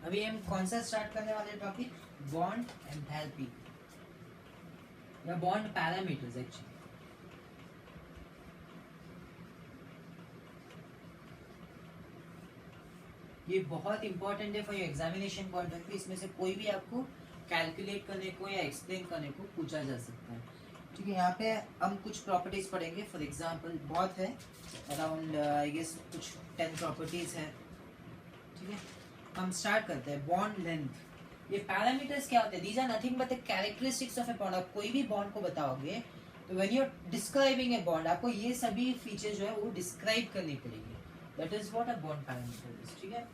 अभी हम कौन सा स्टार्ट करने वाले टॉपिक, बॉन्ड एंथैल्पी या बॉन्ड पैरामीटर्स एक्चुअली। ये बहुत इंपॉर्टेंट है for your examination point of view. इसमें से कोई भी आपको कैलकुलेट करने को या एक्सप्लेन करने को पूछा जा सकता है। ठीक है, यहाँ पे हम कुछ प्रॉपर्टीज पढ़ेंगे। फॉर एग्जांपल बहुत है, अराउंड आई गेस कुछ 10 प्रॉपर्टीज है। ठीक है, हम स्टार्ट करते हैं। Bond length. ये पैरामीटर्स क्या होते हैं? These are nothing but the characteristics of a bond. आप कोई भी बॉन्ड को बताओगे तो when you are describing a bond, आपको ये सभी फीचर जो है वो डिस्क्राइब करनी पड़ेगी। That is what a bond parameter is. ठीक है,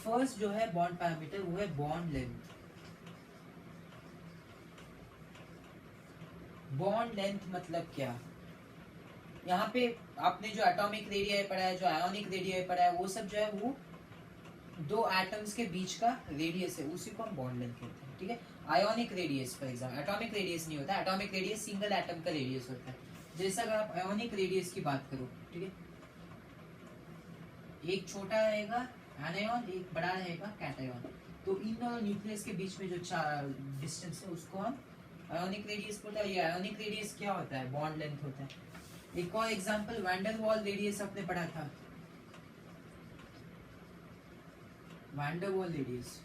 फर्स्ट जो है बॉन्ड पैरामीटर वो है बॉन्ड लेंथ। बॉन्ड लेंथ मतलब क्या? यहाँ पे आपने जो एटॉमिक रेडियस पढ़ा है, जो आयोनिक रेडियस पढ़ा है, वो सब जो है वो दो एटम्स के बीच का रेडियस है, उसी को हम बॉन्ड लेंथ कहते हैं। ठीक है, ionic radius for example, atomic radius नहीं होता। एटॉमिक रेडियस सिंगल एटम का रेडियस होता है। जैसे अगर आप आयोनिक रेडियस की बात करो, ठीक है, एक छोटा रहेगा एनायॉन, एक बड़ा रहेगा कैटायॉन। तो इन दोनों न्यूक्लियस के बीच में जो डिस्टेंस है उसको हम आयोनिक रेडियस बोलते हैं। ये आयोनिक रेडियस क्या होता है? बॉन्ड लेंथ होता है। एक और example van der Waals radius आपने पढ़ा था। वैन डर वाल रेडियस,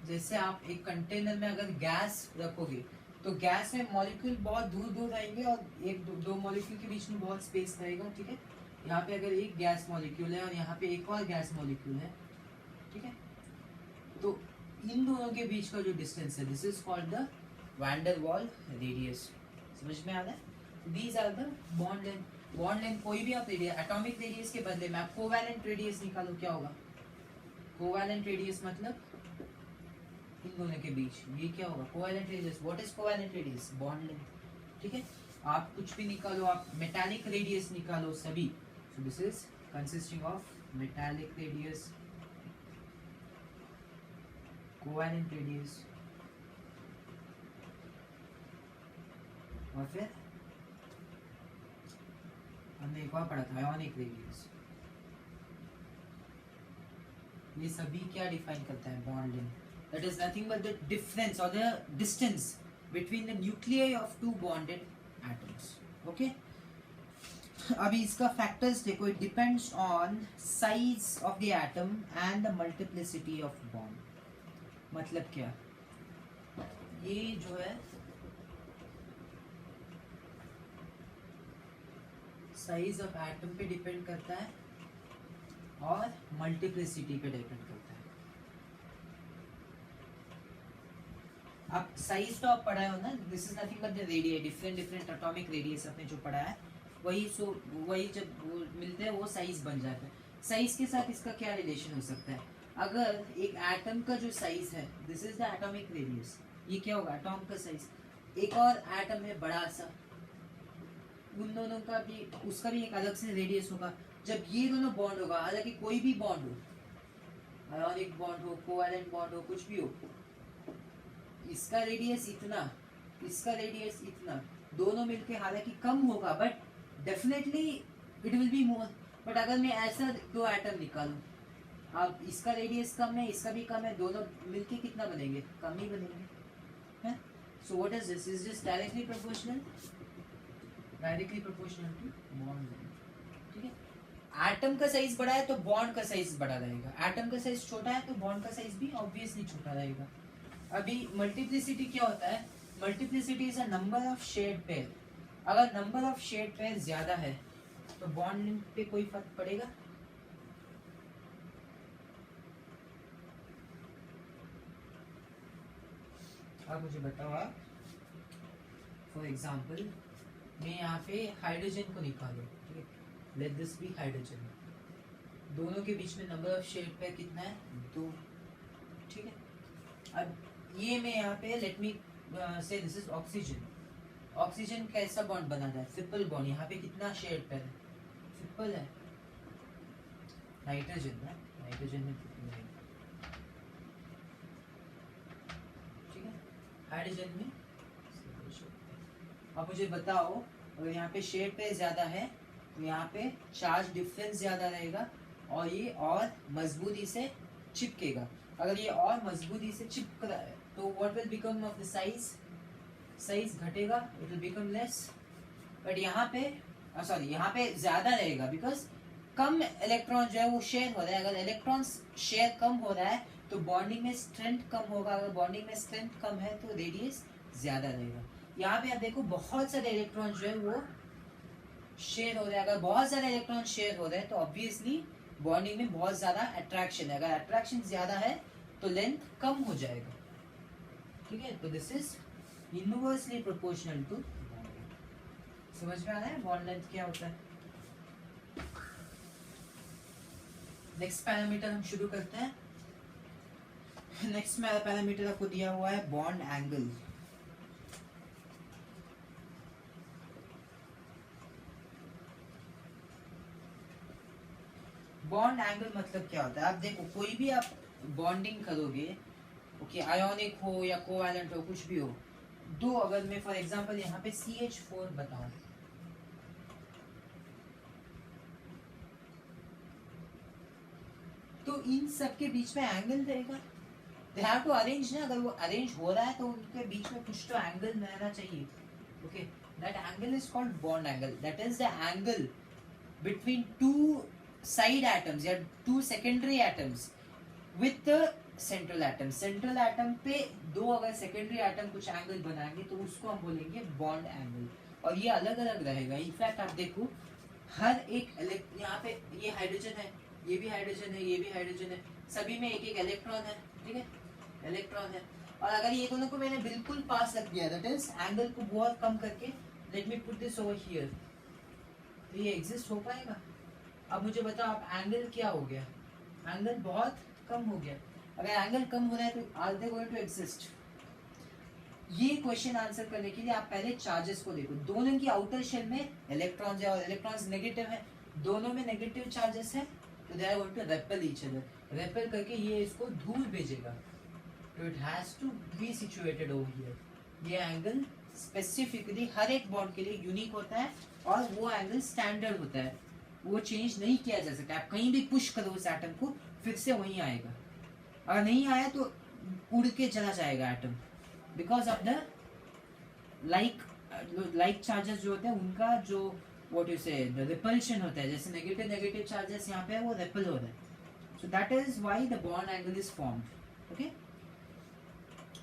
जैसे आप एक कंटेनर में अगर गैस रखोगे तो गैस में मॉलिक्यूल बहुत दूर दूर रहेंगे और एक दो मॉलिक्यूल के बीच में बहुत स्पेस रहेगा। ठीक है, यहाँ पे अगर एक गैस मॉलिक्यूल है और यहाँ पे एक और गैस मॉलिक्यूल है, ठीक है, तो इन दोनों के बीच का जो डिस्टेंस है, this is called the van der Waals radius. समझ में आ रहा है? These are the bond length. Bond length कोई भी आप रेडियस, एटॉमिक रेडियस के बदले में आप कोवैलेंट रेडियस निकालो, क्या होगा? कोवैलेंट रेडियस मतलब इन दोनों के बीच, ये क्या होगा? Covalent radius. What is covalent radius? Bond length. ठीक है, आप कुछ भी निकालो, आप मेटालिक रेडियस निकालो सभी, so this is consisting of metallic radius, covalent radius, और फिर हमने एक और पढ़ा था आयोनिक रेडियस। ये सभी क्या डिफाइन करता है? Bond length. That is nothing but the difference और the distance between the nuclei of two bonded atoms. Okay, अभी इसका फैक्टर्स देखो। It depends on size of the atom and the multiplicity of bond. मतलब क्या? ये जो है size of atom पे डिपेंड करता है और मल्टीप्लिसिटी पे डिपेंड करता है। आप साइज तो आप पढ़ा हो ना, this is nothing but the radius, different different atomic radius आपने जो पढ़ा है वही जब वो मिलते हैं वो साइज बन जाता है। साइज के साथ इसका क्या रिलेशन हो सकता है? अगर एक एटम का जो साइज है, this is the atomic radius, ये क्या होगा? एटॉम का साइज। एक और एटम है बड़ा सा, उन दोनों का भी, उसका भी एक अलग से रेडियस होगा। जब ये दोनों बॉन्ड होगा, हालांकि कोई भी बॉन्ड हो, आयोनिक बॉन्ड हो, कोवैलेंट बॉन्ड हो, कुछ भी हो, इसका रेडियस इतना, इसका रेडियस इतना, दोनों मिलके हालांकि कम होगा but definitely it will be more. But अगर मैं ऐसा दो एटम निकालूं, अब इसका रेडियस कम है, इसका भी कम है, दोनों मिलके कितना बनेंगे? कम ही बनेंगे। So what is this? Is this directly proportional? Directly proportional to bond length. ठीक है, एटम का साइज बड़ा है तो बॉन्ड का साइज बड़ा रहेगा, एटम का साइज छोटा है तो बॉन्ड का साइज भी ऑब्वियसली छोटा रहेगा। अभी मल्टीप्लिसिटी क्या होता है? Multiplicity is a number of shared pair. अगर नंबर ऑफ शेयर्ड पेयर ज्यादा है तो बॉन्ड लेंथ पे कोई फर्क पड़ेगा? अब मुझे बताओ आप। फॉर एग्जाम्पल मैं यहाँ पे हाइड्रोजन को निकालो, ठीक है, लेट दिस बी हाइड्रोजन। दोनों के बीच में नंबर ऑफ शेयर्ड पेयर कितना है? 2। ठीक है, अब ये मैं यहाँ पे लेट मी से दिस इज ऑक्सीजन। ऑक्सीजन कैसा बॉन्ड बना था? Triple bond. यहाँ पे कितना शेयर्ड पेयर है? ट्रिपल है। नाइट्रोजन ना, नाइट्रोजन में ट्रिपल है। ठीक है, हाइड्रोजन में। अब मुझे बताओ, अगर यहाँ पे शेयर्ड पेयर ज्यादा है तो यहाँ पे चार्ज डिफरेंस ज्यादा रहेगा और ये और मजबूती से चिपकेगा। अगर ये और मजबूती से चिपक रहा है तो what will become of the size, size घटेगा, it will become less. But यहाँ पे सॉरी यहाँ पे ज्यादा रहेगा बिकॉज कम इलेक्ट्रॉन जो है वो शेयर हो रहा है। अगर इलेक्ट्रॉन शेयर कम हो रहा है तो बॉन्डिंग में स्ट्रेंथ कम होगा, अगर बॉन्डिंग में स्ट्रेंथ कम है तो रेडियस ज्यादा रहेगा। यहाँ पे आप देखो बहुत सारे इलेक्ट्रॉन जो है वो शेयर हो रहे हैं। अगर बहुत सारे इलेक्ट्रॉन शेयर हो रहे हैं तो ऑब्वियसली बॉन्डिंग में बहुत ज्यादा अट्रैक्शन है। अगर अट्रैक्शन ज्यादा है तो लेंथ कम हो जाएगा। ठीक है, तो this is inversely proportional to bond. समझ में आ रहा है बॉन्ड लेंथ क्या होता है। नेक्स्ट पैरामीटर हम शुरू करते हैं। नेक्स्ट पैरामीटर आपको दिया हुआ है बॉन्ड एंगल। बॉन्ड एंगल मतलब क्या होता है, आप देखो कोई भी आप बॉन्डिंग करोगे, ओके, आयोनिक हो या कोवैलेंट हो, कुछ भी हो, दो अगर मैं फॉर एग्जांपल यहाँ पे CH4 बताऊं तो इन सब के बीच में एंगल रहेगा। दे हैव टू अरेंज ना, अगर वो अरेंज हो रहा है तो उनके बीच में कुछ तो एंगल रहना चाहिए। Okay, that angle is called bond angle. That is the angle between two side atoms या two secondary atoms with central atom. Central atom पे दो अगर सेकेंडरी एटम कुछ एंगल बनाएंगे तो उसको हम बोलेंगे बॉन्ड एंगल। और ये अलग अलग रहेगा। इनफैक्ट आप देखो हर एक यहाँ पे ये हाइड्रोजन है, ये भी हाइड्रोजन है, ये भी हाइड्रोजन है, सभी में एक एक इलेक्ट्रॉन है। ठीक है, इलेक्ट्रॉन है। और अगर ये दोनों को मैंने बिल्कुल पास रख दिया, दैट इज एंगल को बहुत कम करके, let me put this over here, तो ये एग्जिस्ट हो पाएगा। अब मुझे बताओ आप एंगल क्या हो गया, एंगल बहुत कम हो गया। अगर एंगल कम हो रहा है तो are they going to exist. ये क्वेश्चन आंसर करने के लिए आप पहले चार्जेस को देखो। दोनों की आउटर शेल में इलेक्ट्रॉन्स है और इलेक्ट्रॉन्स नेगेटिव है, दोनों में नेगेटिव चार्जेस है, तो they are going to repel each other. Repel करके ये इसको दूर भेजेगा, तो it has to be situated over here. ये एंगल स्पेसिफिकली हर एक बॉन्ड के लिए यूनिक होता है और वो एंगल स्टैंडर्ड होता है, वो चेंज नहीं किया जा सकता। आप कहीं भी पुश करो उस एटम को फिर से वहीं आएगा, अगर नहीं आया तो उड़ के चला जाएगा atom, because of the like charges जो होते हैं उनका जो व्हाट यू से रिपल्शन होता है। जैसे नेगेटिव चार्जेस यहाँ पे है वो रिपल हो रहा है, so that is why the bond angle is formed. Okay,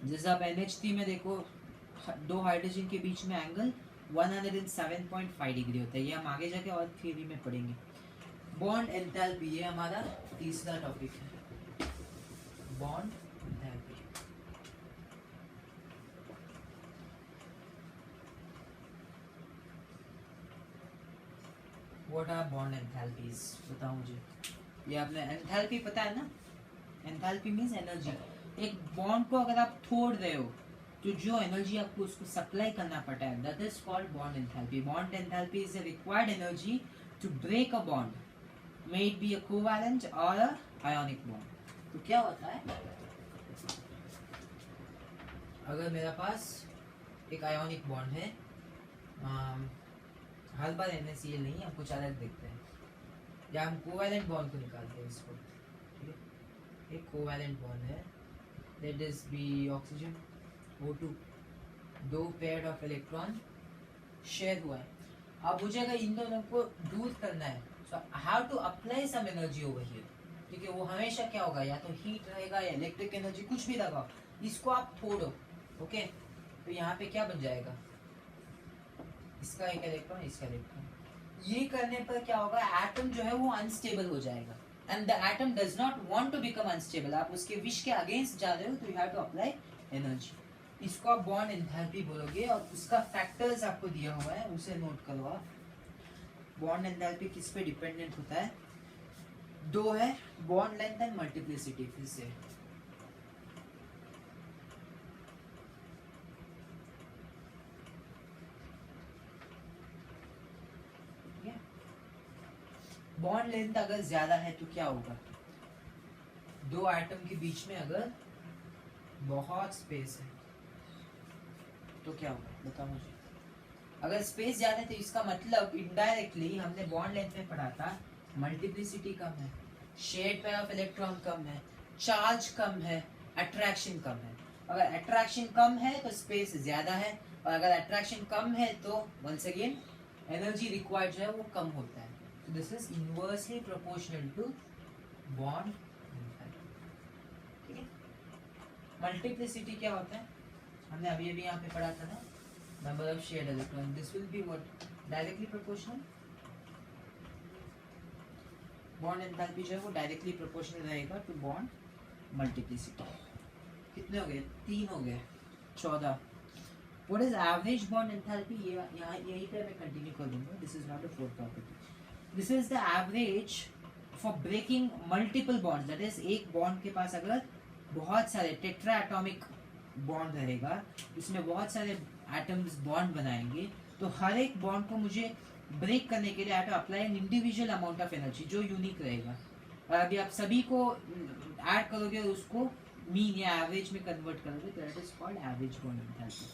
जैसे आप NH3 में देखो दो हाइड्रोजन के बीच में एंगल 107.5 डिग्री होता है। ये हम आगे जाके और थ्योरी में पढ़ेंगे। बॉन्ड एंथैल्पी, ये हमारा तीसरा टॉपिक है, bond enthalpy. What are bond enthalpies, बताओ मुझे। ये आपने एंथैल्पी पता है ना, एंथैल्पी मींस एनर्जी। एक बॉन्ड को अगर आप तोड़ रहे हो तो जो एनर्जी आपको उसको सप्लाई करना पड़ता है, that is called bond enthalpy. Bond enthalpy is the required energy to break a bond, may it be a covalent or a ionic bond. तो क्या होता है, अगर मेरा पास एक आयोनिक बॉन्ड है, हर बार NaCl नहीं, हम कुछ अलग देखते हैं, या हम कोवैलेंट बॉन्ड को निकालते हैं इसको। ठीक है, एक कोवैलेंट बॉन्ड है, that is be oxygen O2, दो पेयर ऑफ इलेक्ट्रॉन शेयर हुआ है। अब मुझे अगर इन दोनों को दूर करना है, so I have to apply some energy over here. ठीक है, वो हमेशा क्या होगा, या तो हीट रहेगा या इलेक्ट्रिक एनर्जी, कुछ भी लगाओ, इसको आप तोड़ो। ओके, तो यहाँ पे क्या बन जाएगा, इसका एक इलेक्ट्रॉन, इसका इलेक्ट्रॉन। ये करने पर क्या होगा, एटम जो है वो अनस्टेबल हो जाएगा, and the atom does not want to become unstable. आप उसके विश के अगेंस्ट जा रहे हो, तो you have to apply energy. इसको आप बॉन्ड एंथैल्पी बोलोगे, और उसका फैक्टर्स आपको दिया हुआ है, उसे नोट करो आप। बॉन्ड एंथैल्पी किस पे डिपेंडेंट होता है, दो है, बॉन्ड लेंथ एंड मल्टीप्लिसिटी। फिर से बॉन्ड लेंथ अगर ज्यादा है तो क्या होगा, दो एटम के बीच में अगर बहुत स्पेस है तो क्या होगा, बताओ मुझे। अगर स्पेस ज्यादा है तो इसका मतलब इनडायरेक्टली हमने बॉन्ड लेंथ में पढ़ा था, मल्टीप्लिसिटी कम है, शेयर्ड पेयर ऑफ इलेक्ट्रॉन कम है, चार्ज कम है, अट्रैक्शन कम है। अगर अट्रैक्शन कम है तो स्पेस ज्यादा है, और अगर अट्रैक्शन कम है तो वंस अगेन एनर्जी रिक्वायर्ड जो है वो कम होता है। So this is inversely proportional to bond enthalpy। ठीक है। मल्टीप्लिसिटी क्या होता है, हमने अभी अभी यहाँ पे पढ़ा था ना, number of shared electron, this will be what, directly proportional. Bond enthalpy जो है वो डायरेक्टली प्रोपोर्शनल रहेगा टू बॉन्ड मल्टीप्लिसिटी। कितने हो गए, 3 हो गए, 14। What is average bond enthalpy, ये यहाँ यही पे मैं कंटिन्यू कर दूंगा, this is not a fourth property. This is the average for breaking multiple bonds, that is एक बॉन्ड के पास अगर बहुत सारे टेट्रा एटॉमिक बॉन्ड रहेगा, इसमें बहुत सारे एटम्स बॉन्ड बनाएंगे, तो हर एक बॉन्ड को मुझे ब्रेक करने के लिए I have to apply an individual amount of energy जो यूनिक रहेगा। और अभी आप सभी को ऐड करोगे और उसको मीन या एवरेज में कन्वर्ट करोगे तो that is called average bond enthalpy.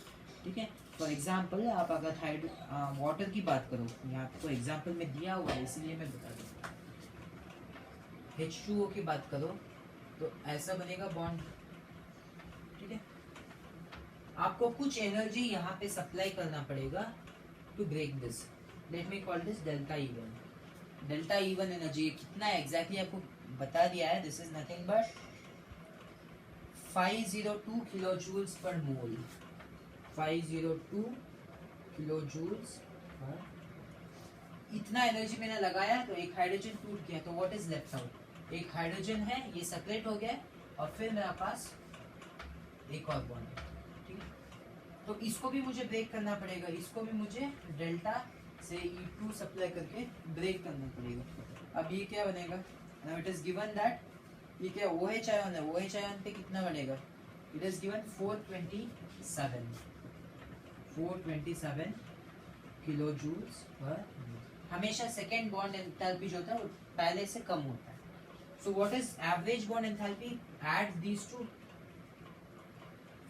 ठीक है। फॉर एग्जांपल आप अगर वाटर की बात करो, यहाँ आपको एग्जांपल में दिया हुआ है इसलिए मैं बता दूँ, H2O की बात करो तो ऐसा बनेगा बॉन्ड। ठीक है। आपको कुछ एनर्जी यहाँ पे सप्लाई करना पड़ेगा to break this, let me call this delta E1। Delta E1 energy कितना है एग्जैक्टली आपको बता दिया है, this is nothing but 502 kilo joules per mole. 502 kilo joules पर, इतना एनर्जी मैंने लगाया तो एक हाइड्रोजन टूट गया, तो व्हाट इज लेफ्ट आउट, एक हाइड्रोजन है ये सेपरेट हो गया और फिर मेरे पास एक और बॉन्ड है। ठीक है। तो इसको भी मुझे ब्रेक करना पड़ेगा, इसको भी मुझे डेल्टा से E2 सप्लाई करके ब्रेक करना पड़ेगा। अब ये क्या बनेगा, now it is given that ये क्या OH आयन है, OH आयन पे कितना बनेगा, it is given 427 kilo joules per. हमेशा सेकेंड बॉन्ड एंथैल्पी जो होता है वो पहले से कम होता है। So what is average bond enthalpy, add these two,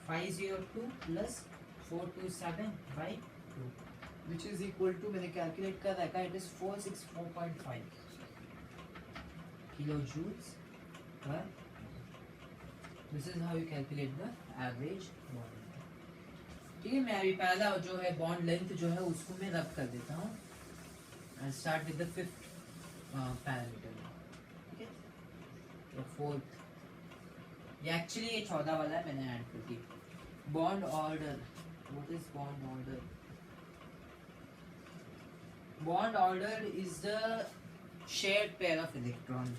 502 प्लस 427 बाई 2 which is equal to, मैंने कैलकुलेट कर रखा है, it is 464.5 kilo joules per. This is how you calculate the average bond length। ठीक है। मैं अभी पहला जो है बॉन्ड लेंथ जो है उसको मैं रब कर देता हूँ। I'll start with the 5th parameter. ठीक है। तो 4th, ये एक्चुअली ये 14 वाला है, मैंने ऐड कर दिया। Bond order, what is bond order, bond order is the shared pair of electron.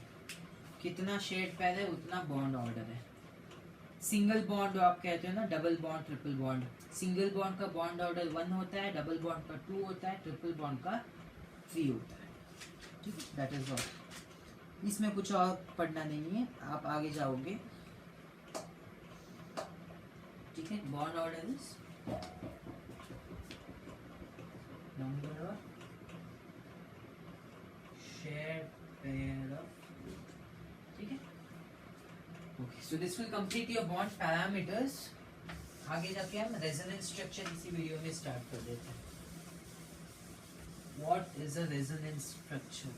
कितना शेयर्ड पेयर है उतना बॉन्ड ऑर्डर है। सिंगल बॉन्ड आप कहते हो ना, double bond triple bond, single bond का बॉन्ड ऑर्डर 1 होता है, डबल बॉन्ड का 2 होता है, ट्रिपल बॉन्ड का 3 होता है। ठीक है, दैट इज ऑल। इसमें कुछ और पढ़ना नहीं है, आप आगे जाओगे। ठीक है। Bond order is number of shared pair of, ठीक है। Okay, so this will complete your bond parameters. आगे जाके हम रेजोनेंस स्ट्रक्चर इसी वीडियो में स्टार्ट कर देते हैं। What is a resonance structure.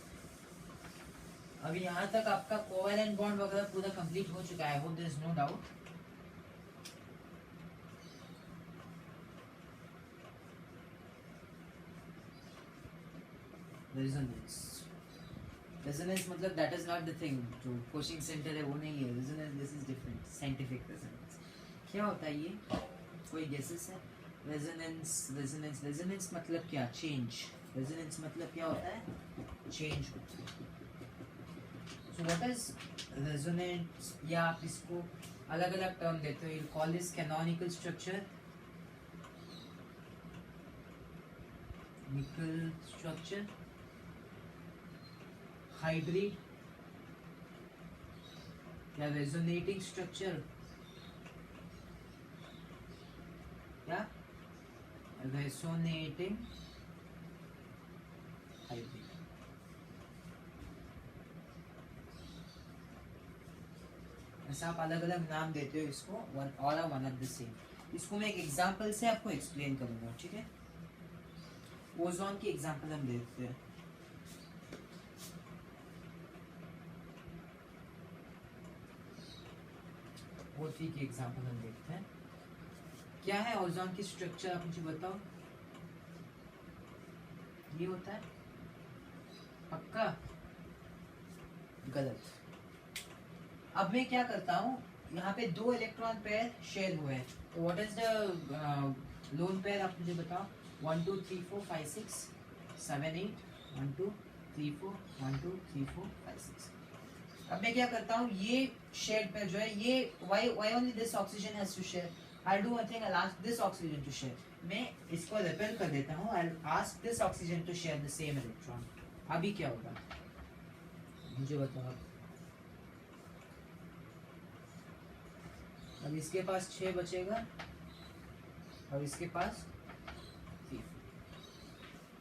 अभी यहाँ तक आपका कोवैलेंट बॉन्ड वगैरह पूरा कंप्लीट हो चुका है, I hope there is no doubt. Resonance, resonance मतलब that is not the thing जो कोचिंग सेंटर है वो नहीं है। Resonance this is different, scientific resonance. क्या होता है ये, कोई गेसेस है। रेजोनेंस, रेजोनेंस, रेजोनेंस मतलब क्या, चेंज। रेजोनेंस मतलब क्या होता है, change. So what is resonance, या आप इसको अलग अलग टर्म देते हो। You call this canonical structure, निकल स्ट्रक्चर, हाइब्रिड या रेजोनेटिंग स्ट्रक्चर या रेजोनेटिंग हाइब्रिड। ऐसा आप अलग अलग नाम देते हो इसको, वन और वन ऑफ द सेम। इसको मैं एक एग्जांपल से आपको एक्सप्लेन करूंगा। ठीक है। ओजोन की एग्जांपल हम देखते हैं। O3 की एग्जांपल हम देखते हैं। क्या है ओजोन की स्ट्रक्चर, आप मुझे बताओ। ये होता है, पक्का गलत। अब मैं क्या करता हूँ, यहाँ पे 2 इलेक्ट्रॉन पेयर शेयर हुए हैं, तो what is the lone pair, आप मुझे बताओ। 1 2 3 4 5 6 7 8 1 2 3 4 1 2 3 4 5 6। अब मैं क्या करता हूँ, ये शेयर पेयर जो है, ये why only this oxygen has to share, I'll do one thing, I'll ask this oxygen to share। मैं इसको रिपेल कर देता हूँ, I'll ask this oxygen to share the same electron। अभी क्या होगा मुझे बताओ। अब इसके पास 6 बचेगा और इसके पास 3।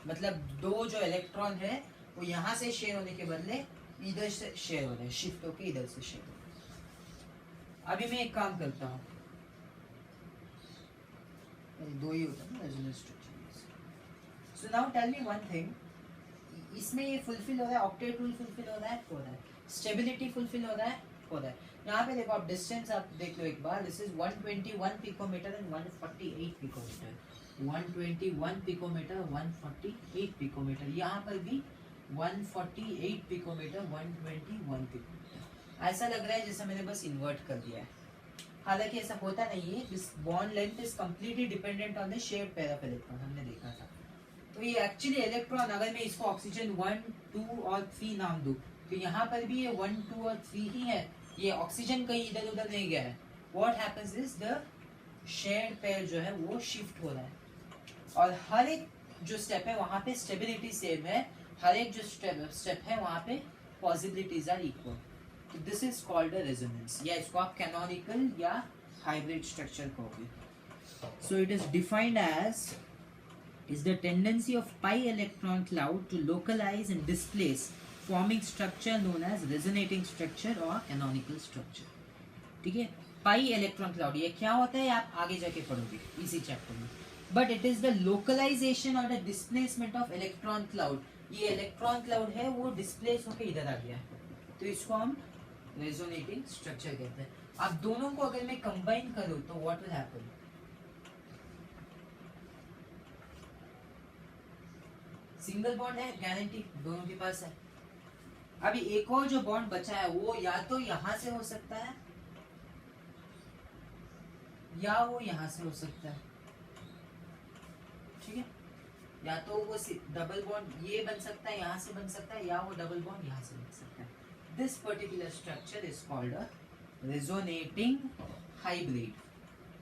मतलब 2 जो इलेक्ट्रॉन है वो यहाँ से शेयर होने के बदले इधर से शेयर हो रहे हैं, शिफ्ट होके इधर से शेयर हो रहे हैं। अभी मैं एक काम करता हूँ, 2 ही होता है ना resonance structure. So now tell me one thing, इसमें ये फुलफिल हो रहा है, ऑक्टेट रूल फुलफिल हो रहा है, स्टेबिलिटी फुलफिल हो रहा है। यहाँ पे देखो आप डिस्टेंस आप देख लो एक बार, this is 121 picometre and 148 picometre, 121 picometre 148 picometre, यहाँ पर भी 148 पिकोमीटर 121 पिकोमीटर। ऐसा लग रहा है जैसे मैंने बस इन्वर्ट कर दिया है, हालांकि ऐसा होता नहीं है। This bond length is completely dependent on the shared pair of electron, हमने देखा था। तो ये एक्चुअली इलेक्ट्रॉन, अगर मैं इसको ऑक्सीजन 1 2 और 3 नाम दूं, तो यहाँ पर भी ये 1 2 और 3 ही है, ये ऑक्सीजन कहीं इधर उधर नहीं गया है। What happens is the shared pair जो है वो शिफ्ट हो रहा है, और हर एक जो स्टेप है वहाँ पे स्टेबिलिटी सेम है, हर एक जो स्टेप है वहाँ पे पॉसिबिलिटीज आर इक्वल। तो this is called a resonance, या इसको आप कैनोनिकल या हाइब्रिड स्ट्रक्चर कहोगे। So it is defined as is the tendency of pi electron cloud to localize and displace, forming structure known as resonating structure or canonical structure। ठीक है, pi electron cloud ये क्या होता है आप आगे जाके पढ़ोगे इसी चैप्टर में, but it is the localisation और the displacement of electron cloud. ये इलेक्ट्रॉन क्लाउड है वो डिस्प्लेस होकर इधर आ गया है, तो इसको हम रेजोनेटिंग स्ट्रक्चर कहते हैं। अब दोनों को अगर मैं कंबाइन करूं तो what will happen, single bond है गारंटी दोनों के पास है। अभी एक और जो बॉन्ड बचा है वो या तो यहां से हो सकता है या वो यहां से हो सकता है, ठीक है, या तो वो डबल बॉन्ड ये बन सकता है, यहां से बन सकता है, या वो डबल बॉन्ड यहां से बन सकता है। This particular structure is called a resonating hybrid,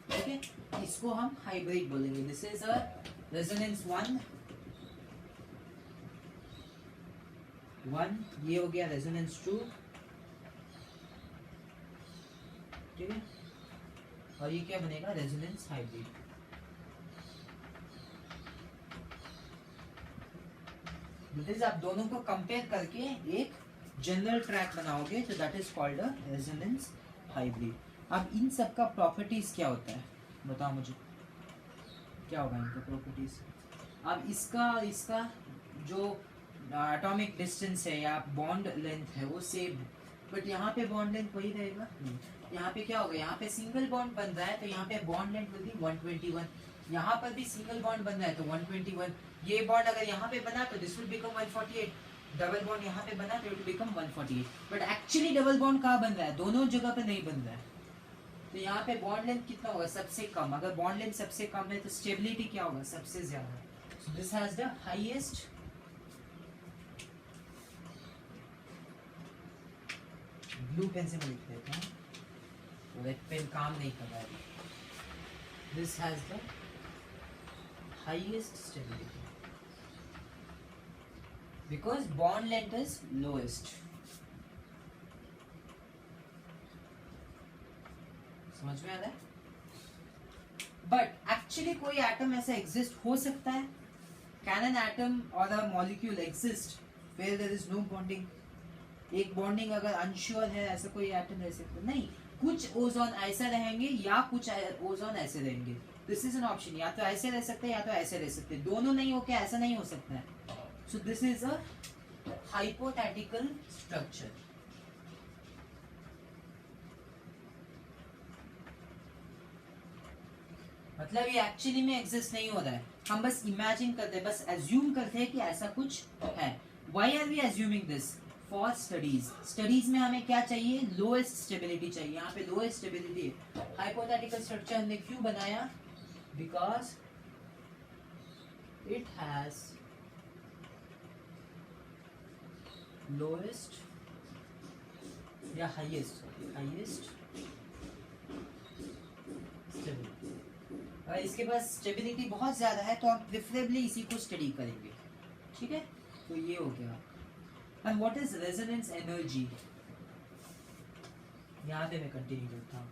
ठीक है, इसको हम हाइब्रिड बोलेंगे। दिस इज अ रेजोनेंस 1, ये हो गया रेजोनेंस 2, ठीक है, और ये क्या बनेगा रेजोनेंस हाइब्रिड। दिस आप दोनों को कंपेयर करके एक जनरल ट्रैक बनाओगे, तो that is called a resonance hybrid. अब इन सब का प्रॉपर्टीज क्या होता है बताओ मुझे, क्या होगा इनका प्रॉपर्टीज। अब इसका जो एटॉमिक डिस्टेंस है या बॉन्ड लेंथ है वो सेम, बट यहाँ पे बॉन्ड लेंथ वही रहेगा। यहाँ पे क्या होगा, यहाँ पे सिंगल बॉन्ड बन रहा है तो यहाँ पे बॉन्ड लेंथ विल बी 121, यहाँ पर भी सिंगल बॉन्ड बन रहा है तो 121। ये बॉन्ड अगर यहाँ पे बना तो this will become 148, double bond यहाँ पे बना तो it will become 148, but actually double bond कहाँ बन रहा है, दोनों जगह पे नहीं बन रहा है। तो यहाँ पे बॉन्ड लेंथ कितना होगा, सबसे कम। अगर बॉन्ड लेंथ सबसे कम है तो स्टेबिलिटी क्या होगा, सबसे ज्यादा। So this has the highest blue pen से मैं लिख देता हूँ, रेड पेन काम नहीं कर रहा है। This has the highest stability because bond length is lowest. समझ में आ रहा है? बट एक्चुअली कोई एटम ऐसा एग्जिस्ट हो सकता है, can an atom or a molecule exist where there is no bonding. एक बॉन्डिंग अगर अनश्योर है, ऐसा कोई एटम रह सकता नहीं। कुछ ओजोन ऐसा रहेंगे या कुछ ओजोन ऐसे रहेंगे, दिस इज एन ऑप्शन, या तो ऐसे रह सकते हैं या तो ऐसे रह सकते हैं, दोनों नहीं होके ऐसा नहीं हो सकता है। So this is a hypothetical structure. मतलब ये एक्चुअली में एग्जिस्ट नहीं हो रहा है, हम बस इमेजिन करते हैं, बस एज्यूम करते हैं कि ऐसा कुछ है। Why are we assuming this? For studies. Studies में हमें क्या चाहिए? लोएस्ट स्टेबिलिटी चाहिए। यहाँ पे लोएस्ट स्टेबिलिटी है। हाइपोथेटिकल स्ट्रक्चर हमने क्यों बनाया? बिकॉज इट हैज लोएस्ट या हाईएस्ट स्टेबिलिटी। अगर इसके पास स्टेबिलिटी बहुत ज्यादा है तो हम प्रेफरेबली इसी को स्टडी करेंगे। ठीक है, तो ये हो गया। And what is resonance energy? यहाँ पे मैं कंटिन्यू करता हूँ।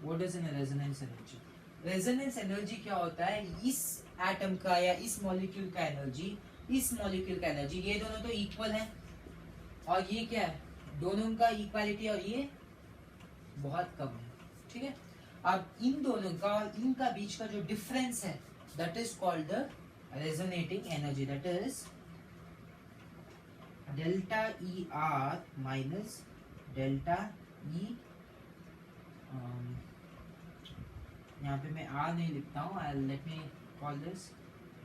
What is in resonance energy? Resonance energy क्या होता है? इस एटम का या इस मॉलिक्यूल का एनर्जी, इस मॉलिक्यूल का एनर्जी, ये दोनों तो इक्वल है, और ये क्या है? दोनों का इक्वालिटी, और ये बहुत कम है। ठीक है, अब इन दोनों का और इनका बीच का जो डिफरेंस है, that is called the resonating energy. That is delta E R minus delta E, यहाँ पे मैं आर नहीं लिखता हूँ, late me call this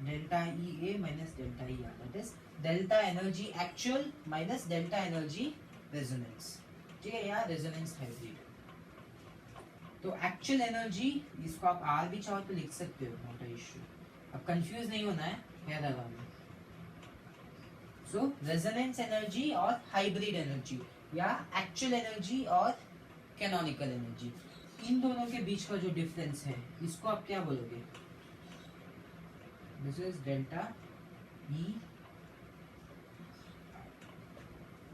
delta E A minus delta E R. That is delta energy actual minus delta energy resonance. ठीक है, यहाँ resonance hybrid. तो एक्चुअल एनर्जी, इसको आप आर भी चाहो तो लिख सकते हो, नॉट अ इश्यू। अब कंफ्यूज नहीं होना है, याद रखना है। सो रेजोनेंस एनर्जी और हाइब्रिड एनर्जी, या एक्चुअल एनर्जी और कैनोनिकल एनर्जी, इन दोनों के बीच का जो डिफरेंस है, इसको आप क्या बोलोगे? This is delta E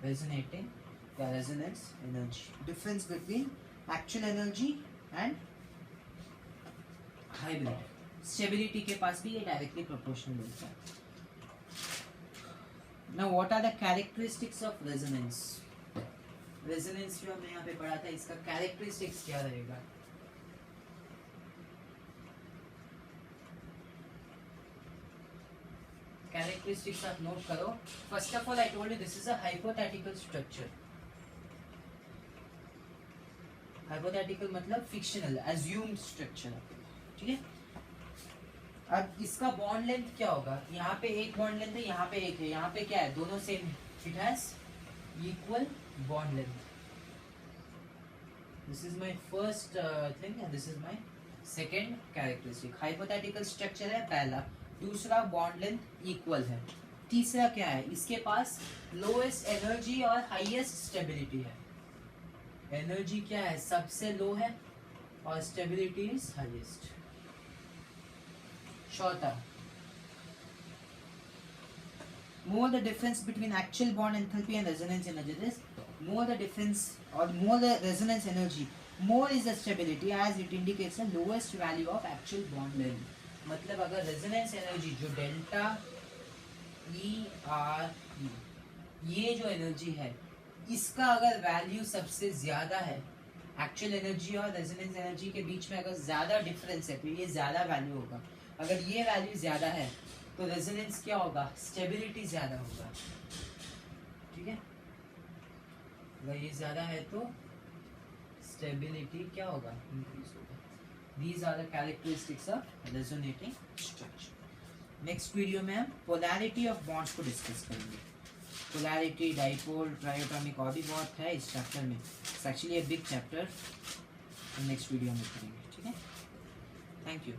resonating या resonance energy, difference between actual energy and hybrid. Stability के पास भी ये directly proportional मिलता है। Now what are the characteristics of resonance? Resonance जो हमने यहाँ पे पढ़ा था, इसका characteristics क्या रहेगा? Characteristics आप नोट करो। First of all, I told you this is a hypothetical structure. Hypothetical मतलब fictional, assumed structure। ठीक है, अब इसका बॉन्ड लेंथ क्या होगा? यहाँ पे एक बॉन्ड लेंथ है, यहाँ पे एक है, यहाँ पे क्या है? दोनों सेम है। It has equal bond length. This is my first thing and this is my second characteristic. Hypothetical structure है पहला। दूसरा, बॉन्ड लेंथ इक्वल है। तीसरा क्या है? इसके पास लोएस्ट एनर्जी और हाईएस्ट स्टेबिलिटी है। एनर्जी क्या है? सबसे लो है, और स्टेबिलिटी इज हाईएस्ट। चौथा, more the difference between actual bond enthalpy and resonance energy. This more the difference or more the resonance energy, more is the stability as it indicates the lowest value of actual bond length. मतलब अगर resonance energy जो delta E R E, ये जो energy है, इसका अगर value सबसे ज्यादा है, एक्चुअल एनर्जी और रेजोनेंस एनर्जी के बीच में अगर ज्यादा डिफरेंस है तो ये ज्यादा वैल्यू होगा। अगर ये वैल्यू ज्यादा है तो रेजोनेंस क्या होगा? स्टेबिलिटी ज्यादा होगा। ठीक है, अगर ये ज्यादा है तो स्टेबिलिटी क्या होगा? इंक्रीज होगा। These are the characteristics of resonating structure. Next video में हम polarity of bonds को डिस्कस करेंगे। polarity, dipole, triatomic और भी बहुत है इस चैप्टर में। It's actually a big chapter. Next video में करेंगे। ठीक है, थैंक यू।